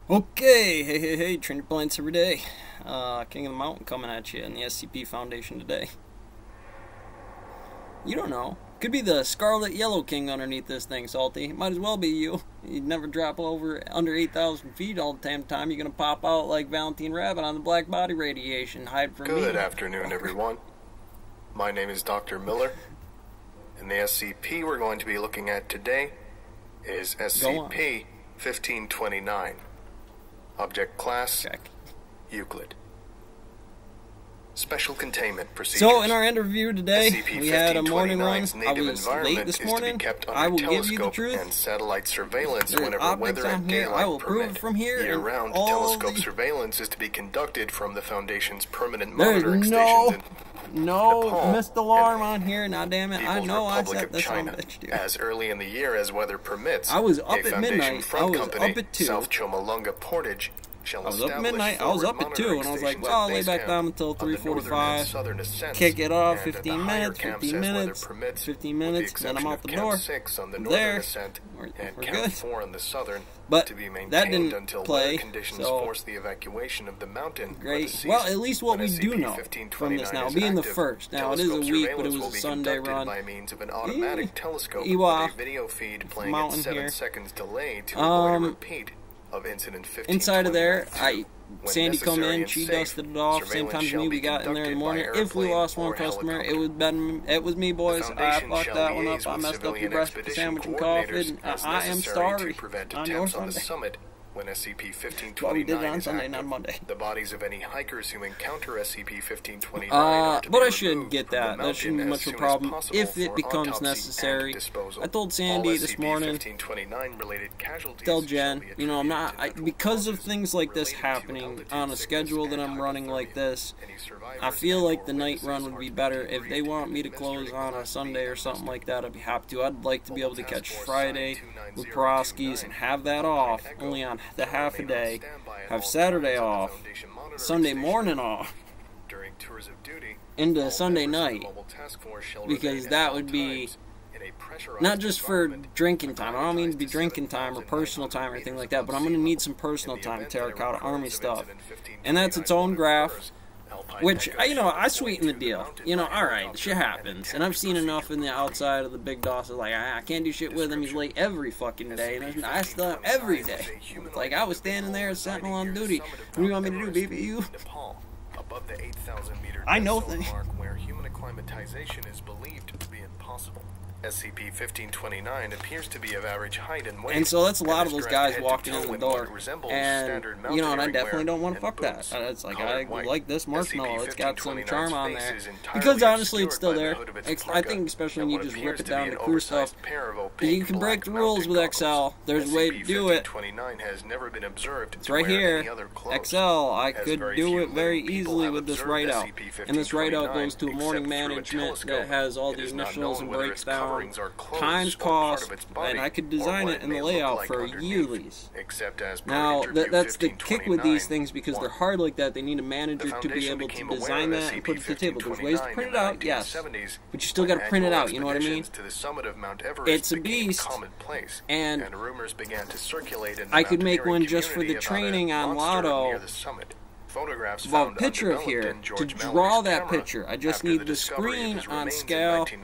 Okay, hey, train your planes every day. King of the Mountain coming at you in the SCP Foundation today. You don't know. Could be the Scarlet Yellow King underneath this thing, Salty. Might as well be you. You'd never drop over under 8,000 feet all the damn time. You're gonna pop out like Valentine Rabbit on the black body radiation. Hide from me. Good afternoon, everyone. My name is Dr. Miller, and the SCP we're going to be looking at today is SCP-1529. Object Class, Check. Euclid. Special Containment Procedures. So, in our interview today, we had a morning run. I was late is this to be morning. kept I will under give you the telescope truth. and satellite surveillance There's whenever objects weather on and here. daylight I will prove permit. it from here. Year-round and all telescope the... surveillance is to be conducted from the Foundation's permanent There's monitoring stations in no Nepal missed alarm on here. Now, damn it! I People's know I Republic set of this on China. bitch, dude. As early in the year as weather permits, I was up a at Foundation midnight. front I was company, up at 2. South Chomolunga Portage, shall I was up at establish midnight. I was up forward at 2, and I was like, monitoring well, I'll lay stations back at down base until camp on the northern and 3:45. southern ascents, Kick it off, and at the 15 higher minutes, camps 15 as weather minutes, permits, 15 with the minutes, then I'm exception out of the Camp door. 6 on the We're northern there. ascent and We're Camp good. 4 on the southern, But to be that maintained didn't until play, weather conditions so force the evacuation of the mountain. or the great. season, Well, at least what when we do know from this now, being the active, first. Now, it is a telescope week, but it surveillance was will a be Sunday conducted run. by means of an automatic telescope Ewa, with a video feed playing mountain at 7 here. seconds delay to avoid a repeat of incident 1529. Inside of there, When Sandy come necessary in, and she safe, dusted it off. Same surveillance time as shall me, be we got in there in the conducted by morning. If we airplane lost one or customer, helicopter. it was me, boys. I Foundation fucked shall that one up. liaise I with messed up your civilian breakfast expedition sandwich and coordinators coffee. as I am necessary sorry. to prevent On your attempts on the Sunday. summit when SCP-1529 Well, we did it on is Sunday, active. not Monday. The bodies of any hikers who encounter SCP-1529 are to But be I should removed get from the that. That mountain shouldn't be as much of soon a as problem possible if it for becomes autopsy necessary. and disposal. I told Sandy All this morning. SCP-1529 related casualties Tell shall Jen, be you know, I'm not, attributed to because of natural things causes like this related to happening altitude on a sickness schedule that and I'm running like hypothermia. this, Any survivors I feel and like or the night witnesses run would are be to better. If agreed they to want me to administer close on a Class B Sunday or something anesthetic. like that, I'd be happy to. I'd like to be able to Mobile catch Task Force Friday Sign with 29029 Peroskis and have that off, Echo only on the will half a remain on day, standby at have all Saturday times on the off, Foundation monitoring Sunday station. morning off, During tours of duty, into all Sunday members of the night, Mobile Task Force shall because remain at that all would be times in a pressurized not just for environment drinking time. I don't mean to be acclimatized drinking time or 7,900 personal time or anything meters like that, but I'm above going to sea need level. some personal In the time, event that a Terracotta recurrence Army of stuff. incident And that's its 1529 own graph. occurs, Alpine Which, Echo you know, I shall sweeten the be deal. mounted You know, by alright, helicopter shit and happens. And I've attempt seen enough in the procedure outside of the big boss is like, I can't do shit with him. He's late every fucking day. And I still have every day. It's like, I was standing there as Sentinel on duty. What do you want me to do, BBU? Nepal, above the 8,000-meter I know dead zone things. mark where human acclimatization is believed to be impossible. SCP-1529 appears to be of average height and weight. And so that's a lot and of is those dressed guys head to walking toe in the in door. what resembles And, standard you know, and I mountaineering definitely wear don't want to and fuck that. boots, It's like, colored I white. like this marshmallow. It's got some charm on SCP-1529's there. face is entirely Because honestly, it's still obscured by the there. hood of its I parka think especially and when you what just appears rip it to down be to an crew stuff. oversized pair of opaque You can break black the rules mounted with goggles. XL. There's a way to do it. SCP-1529 has never been observed It's to right wear here. any other clothes. XL, I As could very do few it very living people easily have with this observed write-out. And this write-out SCP-1529 goes to a morning except through a management that telescope. has all It the is not initials known and whether breaks its down coverings are closed times or part cost, of its body, and I could or design what it in the may look layout like for underneath. year lease. Except as per Now, interview that's the kick with these 1529, things because they're one. hard like that. They need a The manager to be Foundation able to became aware design of that and put it to the table. There's ways to SCP-1529 print in it the out, yes, 1970s, but you still when got to print it annual out, you know what I mean? expeditions to the summit of Mount Everest It's a became beast, commonplace, and rumors began to circulate in the I could make mountaineering one just for the community about a training on monster Lotto. near the summit. Photographs Of a found picture of undeveloped here in to George draw Mallory's that camera picture. I just after need the the discovery of screen his on remains in scale with the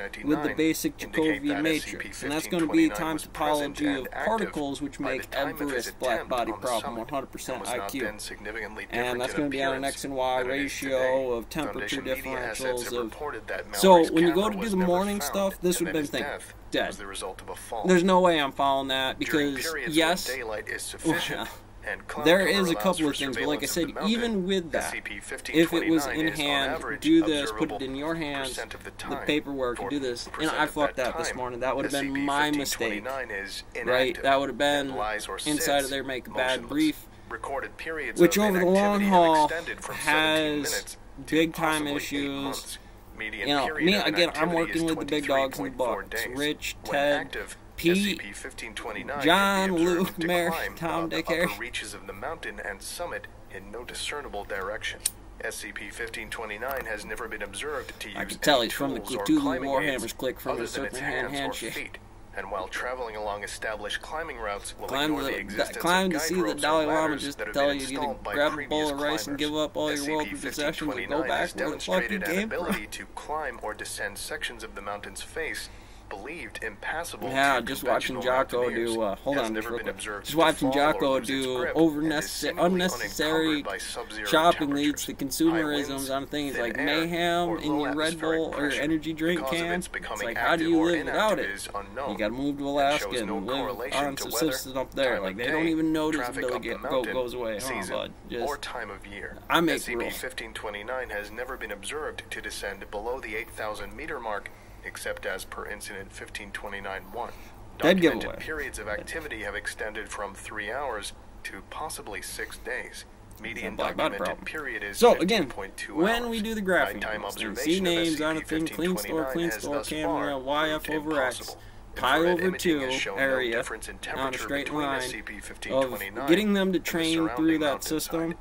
1999 basic indicate Jacobian that matrix, and that's going to be SCP-1529 times was present topology and of active particles, which by the make time of his Everest black attempt body on the problem summit, 100% and was not IQ. then significantly different And that's in going to be on an appearance X and Y than it is ratio today. of temperature Foundation media assets differentials have of. reported that So Mallory's when you go camera to do was the never morning found, stuff, this and would that have been his thinking death dead. was the result of a fall. There's no way I'm following that During because periods yes. when daylight is sufficient, and cloud There cover is a allows couple for of things, but like I surveillance said, of the mountain, even with that, SCP-1529 if it was in is, on hand, average, do this, put observable it in your hands, 2% of the the time. paperwork, For do this, and 4% I of fucked that that this time, morning. That would have been my mistake, SCP-1529 is right? inactive That would have been and lies or inside sits of there, make a bad motionless. brief, Recorded periods which of over the long inactivity have haul extended from 17 has minutes to big time possibly 8 issues. months. Median You know, period me of again. I'm inactivity working is with the big dogs in the 23.4 book. It's days. Rich, When Ted, active, Pete, SCP-1529 John, can be observed Luke, to Mary, climb Tom, above the Dick, Harry. upper reaches of the mountain and summit in no discernible direction. SCP-1529 has never been observed to use I can tell any he's from the tools or Cthulhu climbing Warhammer's aids click from other his than its serpent hand hands or handshake. feet. and while traveling along established climbing routes, will Climb ignore the existence climb of to guide see the ropes or Dalai Lama ladders just that have tell been you to installed by grab a previous bowl of rice and climbers. give up all your worldly possessions and go SCP-1529 back has where the fuck you demonstrated an came from. ability to climb or descend sections of the mountain's face believed impassable Yeah, to just watching conventional Jocko mountaineers, do, hold has on never real been quick. observed Just to watching fall or Jocko lose its do grip, and is seemingly unnecessary unencumbered by sub-zero shopping leads to temperatures, high winds, consumerisms on things thin like air, mayhem or in low your Red atmospheric Bull or your pressure. energy drink The cause of can. its It's becoming like, how do active you or live without inactive it? is unknown, You gotta move to and Alaska shows no and live correlation on to subsistence weather, up there. time Like, of they day, don't even notice a traffic Billy up the goat mountain, goes away. Hold on, season, bud. or Just, time of year. I make rules. SCP-1529 has never been observed to descend below the 8,000 meter mark, except as per Incident 1529-1. Dead Documented giveaway. periods of activity have extended from 3 hours to possibly 6 days. Median Black Body documented problem. period is So again, 15.2 when hours. we do the graphing, Nighttime things, see observation of names on a thing, clean store, SCP-1529 camera, has thus YF far over proved X, impossible. pi Infrared over imaging 2 has shown no area difference in on a temperature straight between line SCP-1529 of getting them to and the train through surrounding that mountainside. system.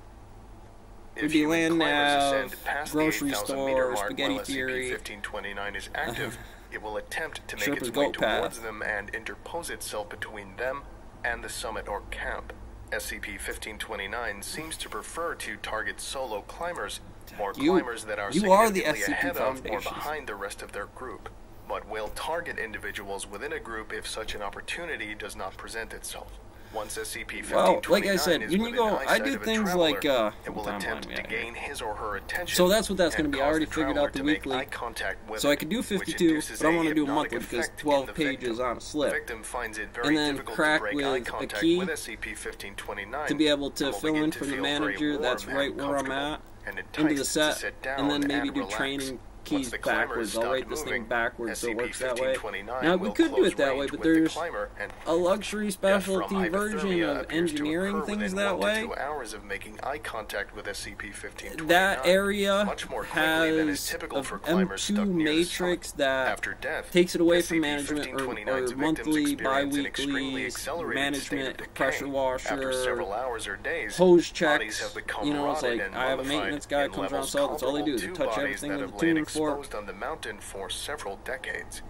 If Would be human land climbers nav, ascend past grocery the 8,000 store, meter mark spaghetti while theory. SCP-1529 is active, it will attempt to make Sherpa's its way goat path. towards them and interpose itself between them and the summit or camp. SCP-1529 seems to prefer to target solo climbers or climbers that are you are the significantly SCP ahead of or Foundation. behind the rest of their group, but will target individuals within a group if such an opportunity does not present itself. Once SCP-1529 Well, like I said, is when you within go, I eyesight do of a things traveler, like, it will attempt to gain his or her attention. So that's what that's and going to be. I cause already the figured traveler out the to make weekly. eye contact with So I it, could do which 52, induces but I want a to do a hypnotic monthly because effect in 12 the pages victim. on a slip. The victim finds it very And then difficult crack to break with eye a contact key with SCP-1529 to be able to and will fill begin in to from the feel very manager warm that's and right where I'm comfortable at and into the enticed to set, sit down and then maybe and do relax. training Once keys the climber backwards. has I'll stopped write this thing moving, backwards so it works that way. SCP-1529 Now we will could do close it that way, range but with the there's climber and a luxury death specialty from version hypothermia of appears to engineering occur things within that 1 to way. 2 hours of making eye contact with SCP-1529. That area much more quickly than is has typical an for climbers stuck M2 near the matrix summit. that After death, takes it away from management SCP-1529's or victims monthly, experience an extremely bi-weekly accelerated state of management, decay. pressure After several washer, hours or days, hose bodies checks. have become You know, it's rotted like and I have a mummified maintenance guy in comes around, levels so that's all they do. They comparable touch to everything bodies with that a have lain tuning fork. exposed on the mountain for several decades.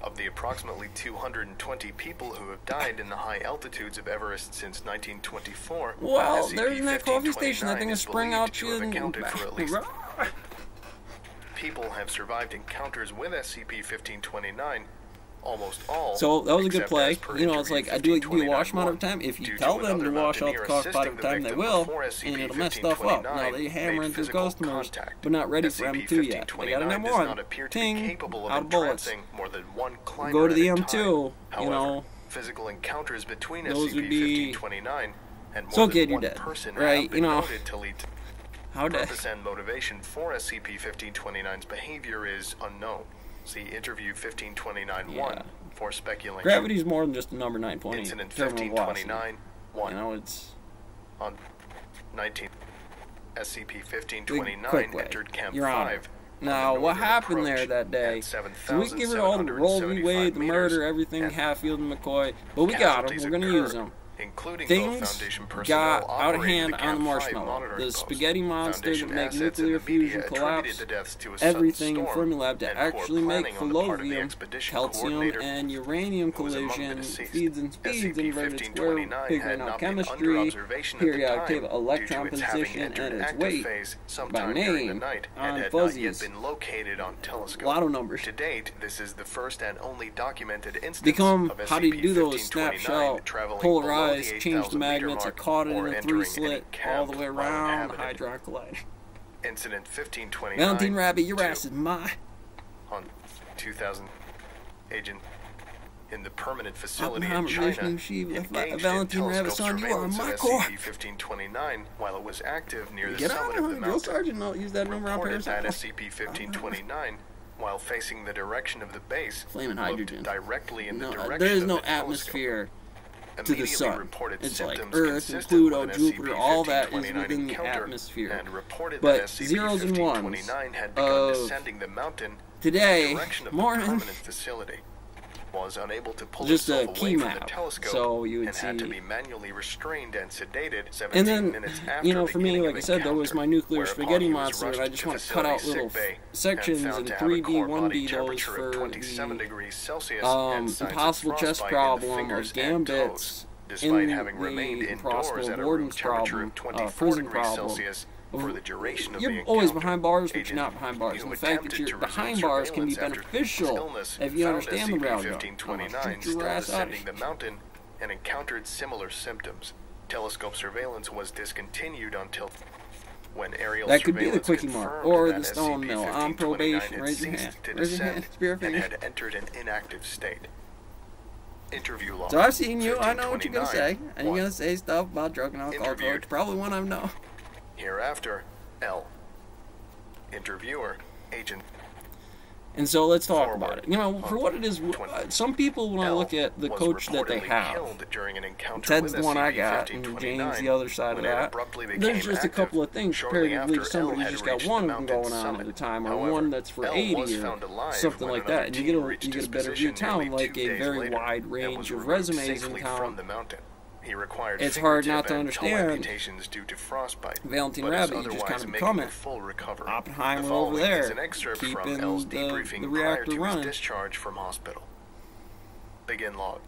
Of the approximately 220 people who have died in the high altitudes of Everest since 1924, Well, there's that coffee station. That SCP-1529 thing is is sprung believed out to to have you. accounted for at least people have survived encounters with SCP-1529. Almost all. So that was a good except play. as per You know, it's like I do a wash amount of 1529-1. time. If you Due tell to them to another wash out the mountaineer cock pot of assisting time, the they victim will, before and it'll mess stuff up. Now they hammering through customers, but not ready for M2 yet. They got an M1. Ting, out of bullets. More than one climber Go to the at a M2. time. However, You know, physical encounters between those would be. SCP-1529 and more It's okay, than you're one dead, person right? have been You know, noted to lead to how dead? purpose and motivation for SCP-1529's behavior is unknown. See interview 1529-1 Yeah. for speculation. Gravity's more than just a number 920. Incident Terminal velocity. 1529-1 You know, it's on 19 quick SCP-1529 way. entered Camp Your Honor. 5. Now, what happened there that day? So we give her all the Roe v. Wade, the murder, everything, Hatfield and McCoy, but we got them. We're going to use them. Things got out of hand on the Marshmallow. The spaghetti monster that make nuclear fusion collapse everything in Fermilab to actually make collodium, calcium, and uranium collision, feeds and speeds, inverted square, figuring out chemistry, periodic table, electron position, and its weight by name on fuzzies. A lot of numbers. To date, this is the first and only documented instance Become of how do you do those SCP-1529 snapshot, traveling polarize, below the change the 8,000 meter magnets, or mark caught it or in a entering 3-slit any camp all the way while around, inhabited. Hydron Collider. Incident 1529. Valentine Rabbit, your ass is mine. On 2000, agent in the permanent facility in Oppenheimer, China Vishnu, Shiva, engaged Valentine in Rabbit, telescope son, you are in surveillance my of core. SCP-1529 while it was active near the Get out summit of of the here, Drill mountain. Sergeant. Don't use that number on Reported that Parasite. SCP-1529, while facing the direction of the base, Flaming looked hydrogen. directly in the No, direction there is of no the telescope. atmosphere to the Immediately sun. reported It's like symptoms Earth and consistent Pluto, with an Jupiter, all that is SCP-1529 within the encounter, atmosphere. and reported But that zeros and ones SCP-1529 had begun of descending the mountain in today the direction of the morning, permanent facility. was unable to pull just a himself key away from the map. telescope So you would and see. had to be manually restrained and sedated 17 And then, minutes after you know, for me, beginning like I of said, there was my nuclear encounter, spaghetti whereupon he was monster, and I rushed just to want to cut out facility little sickbay sections and and found to have a 3D, core 1D body those temperature for of 27 the degrees Celsius and signs of impossible chess frostbite in the problem of fingers and gambits toes, despite in having remained the indoors impossible at a room warden's temperature problem, of 24 prison degrees problem. Celsius for the duration of the You're encounter. always behind bars, but you're Agent not behind bars. who And the fact that attempted you're to resume behind bars can be surveillance after beneficial illness if you found understand the route. SCP-1529 Shoot your still ass out. descending the mountain and encountered similar symptoms. Telescope surveillance was discontinued until when aerial That could be the surveillance quickie mark confirmed or that the stone mill on SCP-1529 probation. had Raise your ceased hand. to Raise your hand. descend Spear and finger. had entered an inactive state. Interview log. So I've seen you. I know what you're gonna say. And you're 1. gonna say stuff about drug and alcohol Interviewed. coach. Probably one I know. Hereafter, L. Interviewer, Agent. And so let's talk Forward. about it. You know, for what it is, some people, when I look at the was coach that they reportedly have, killed during an encounter Ted's with the one I got, and SCP-1529 James the other side of when it that. abruptly There's became just a active couple of things shortly comparatively to after somebody L who had just got reached the one mountain's going on at summit. a time, or However, one that's for L 80 was or found alive something when like that. And you get another a team you get a reached better his view of position town, nearly like 2 a days very later wide and range was of removed resumes safely in town. from the mountain. He required It's hard not fingertip to and toe understand. amputations due to frostbite, Valentine but is Rabbit, you just otherwise kind of making become a it. full recovery. Oppenheimer The over following is there, an excerpt keeping from L's the debriefing prior reactor to running. his discharge from hospital. Begin log.